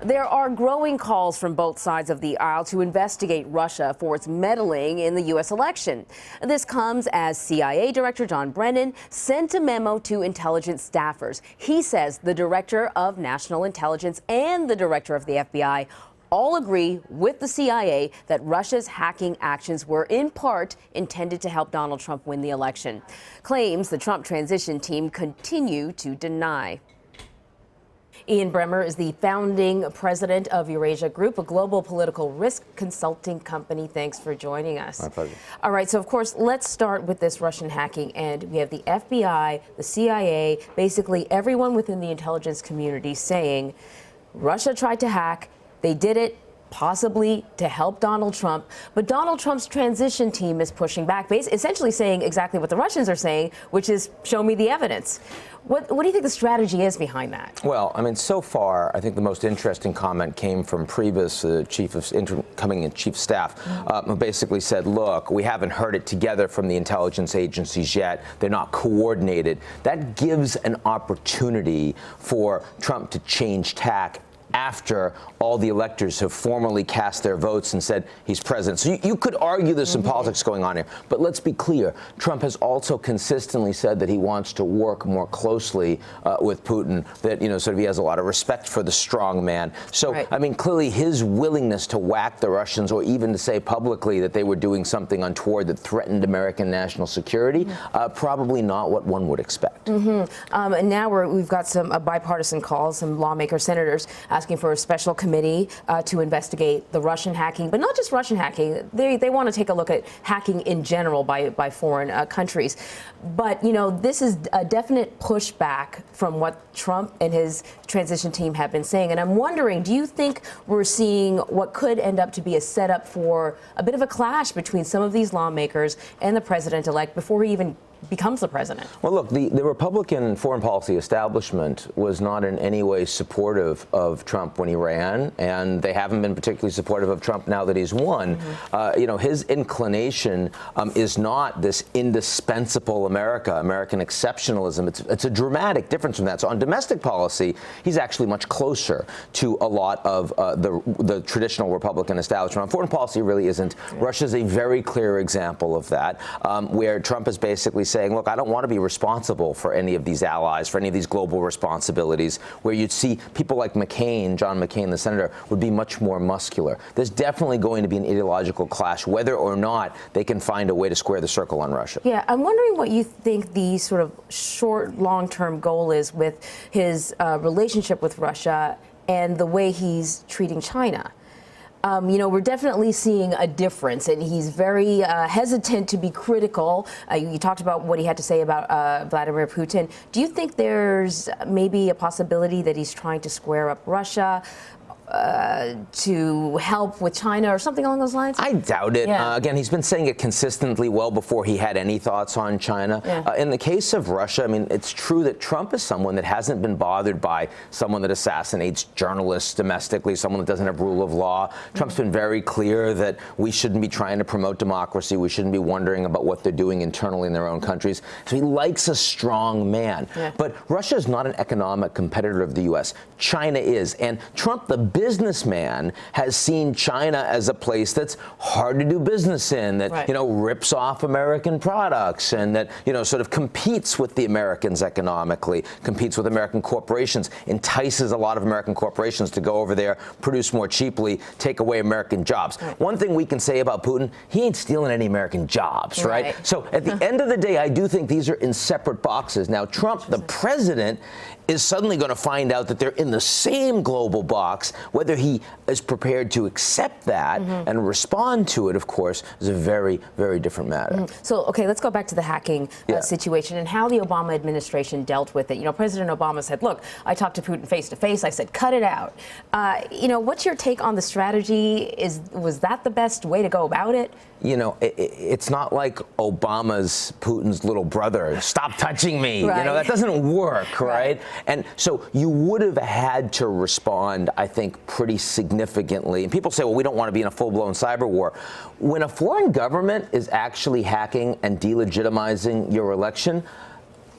There are growing calls from both sides of the aisle to investigate Russia for its meddling in the U.S. election. This comes as CIA Director John Brennan sent a memo to intelligence staffers. He says the Director of National Intelligence and the Director of the FBI all agree with the CIA that Russia's hacking actions were in part intended to help Donald Trump win the election. Claims the Trump transition team continue to deny. Ian Bremmer is the founding president of Eurasia Group, a global political risk consulting company. Thanks for joining us. My pleasure. All right, so of course, let's start with this Russian hacking. And we have the FBI, the CIA, basically everyone within the intelligence community saying Russia tried to hack. They did it possibly to help Donald Trump. But Donald Trump's transition team is pushing back, essentially saying exactly what the Russians are saying, which is show me the evidence. What do you think the strategy is behind that? Well, I mean, so far, I think the most interesting comment came from Priebus, the chief of incoming chief of staff, who basically said, look, we haven't heard it together from the intelligence agencies yet. They're not coordinated. That gives an opportunity for Trump to change tack after all the electors have formally cast their votes and said he's president. So you could argue there's some politics going on here. But let's be clear. Trump has also consistently said that he wants to work more closely with Putin, that, sort of he has a lot of respect for the strong man. So, right. I mean, clearly his willingness to whack the Russians or even to say publicly that they were doing something untoward that threatened American national security, probably not what one would expect. And now we've got some bipartisan calls, some lawmakers, senators asking for a special committee to investigate the Russian hacking, but not just Russian hacking. They want to take a look at hacking in general by foreign countries. But, this is a definite pushback from what Trump and his transition team have been saying. And I'm wondering, do you think we're seeing what could end up to be a setup for a bit of a clash between some of these lawmakers and the president-elect before he even becomes the president? Well, look, the Republican foreign policy establishment was not in any way supportive of Trump when he ran, and they haven't been particularly supportive of Trump now that he's won. His inclination is not this indispensable American exceptionalism. It's a dramatic difference from that. So on domestic policy, he's actually much closer to a lot of the traditional Republican establishment. On foreign policy, really isn't. Russia's a very clear example of that, where Trump is basically saying, look, I don't want to be responsible for any of these allies, for any of these global responsibilities, where you'd see people like John McCain, the senator, would be much more muscular. There's definitely going to be an ideological clash, whether or not they can find a way to square the circle on Russia. Yeah, I'm wondering what you think the sort of short, long-term goal is with his relationship with Russia and the way he's treating China. We're definitely seeing a difference, and he's very hesitant to be critical. You talked about what he had to say about Vladimir Putin. Do you think there's maybe a possibility that he's trying to square up Russia to help with China or something along those lines? I doubt it. Yeah. Again, he's been saying it consistently well before he had any thoughts on China. In the case of Russia, I mean, it's true that Trump is someone that hasn't been bothered by someone that assassinates journalists domestically, someone that doesn't have rule of law. Trump's been very clear that we shouldn't be trying to promote democracy. We shouldn't be wondering about what they're doing internally in their own countries. So he likes a strong man. But Russia is not an economic competitor of the U.S. China is. And Trump, the businessman, has seen China as a place that's hard to do business in, that, rips off American products and that, sort of competes with the Americans economically, competes with American corporations, entices a lot of American corporations to go over there, produce more cheaply, take away American jobs. One thing we can say about Putin, he ain't stealing any American jobs, right? So at the end of the day, I do think these are in separate boxes. Now, Trump, the president, is suddenly going to find out that they're in the same global box. Whether he is prepared to accept that and respond to it, of course, is a very, very different matter. So, okay, let's go back to the hacking situation and how the Obama administration dealt with it. President Obama said, look, I talked to Putin face to face. I said, cut it out. What's your take on the strategy? Was that the best way to go about it? It's not like Obama's Putin's little brother. Stop touching me. That doesn't work, right? And so you would have had to respond, I think, pretty significantly. And people say, well, we don't want to be in a full-blown cyber war. When a foreign government is actually hacking and delegitimizing your election,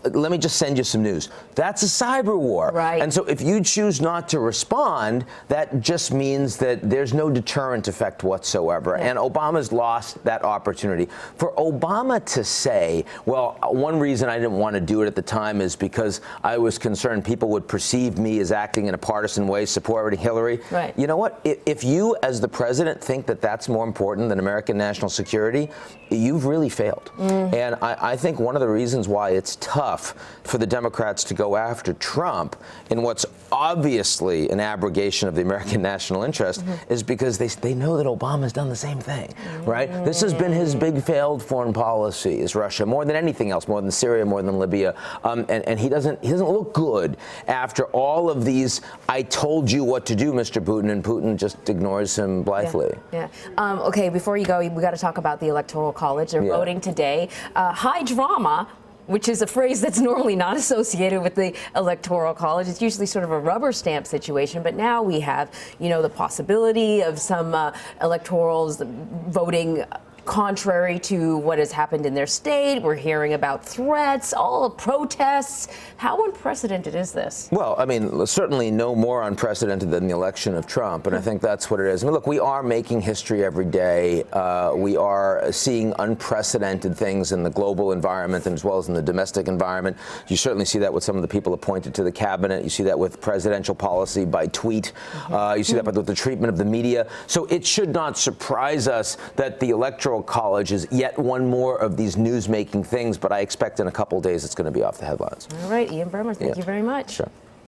let me just send you some news. That's a cyber war. Right. And so if you choose not to respond, that just means that there's no deterrent effect whatsoever. Yeah. And Obama's lost that opportunity. For Obama to say, well, one reason I didn't want to do it at the time is because I was concerned people would perceive me as acting in a partisan way, supporting Hillary. Right. You know what? If you, as the president, think that that's more important than American national security, you've really failed. And I think one of the reasons why it's tough for the Democrats to go after Trump in what's obviously an abrogation of the American national interest is because they know that Obama's done the same thing, right? This has been his big failed foreign policy, is Russia, more than anything else, more than Syria, more than Libya. And he doesn't look good after all of these, I told you what to do, Mr. Putin, and Putin just ignores him blithely. Yeah. Okay, before you go, we got to talk about the Electoral College. They're voting today. High drama, which is a phrase that's normally not associated with the Electoral College. It's usually sort of a rubber stamp situation, but now we have, the possibility of some electorals voting contrary to what has happened in their state. We're hearing about threats, all protests. How unprecedented is this? Well, I mean, certainly no more unprecedented than the election of Trump, and I think that's what it is. I mean, look, we are making history every day. We are seeing unprecedented things in the global environment and as well as in the domestic environment. You certainly see that with some of the people appointed to the cabinet. You see that with presidential policy by tweet. You see that with the treatment of the media. So it should not surprise us that the Electoral College is yet one more of these news-making things, but I expect in a couple days it's going to be off the headlines. All right, Ian Bremmer, thank you very much. Sure.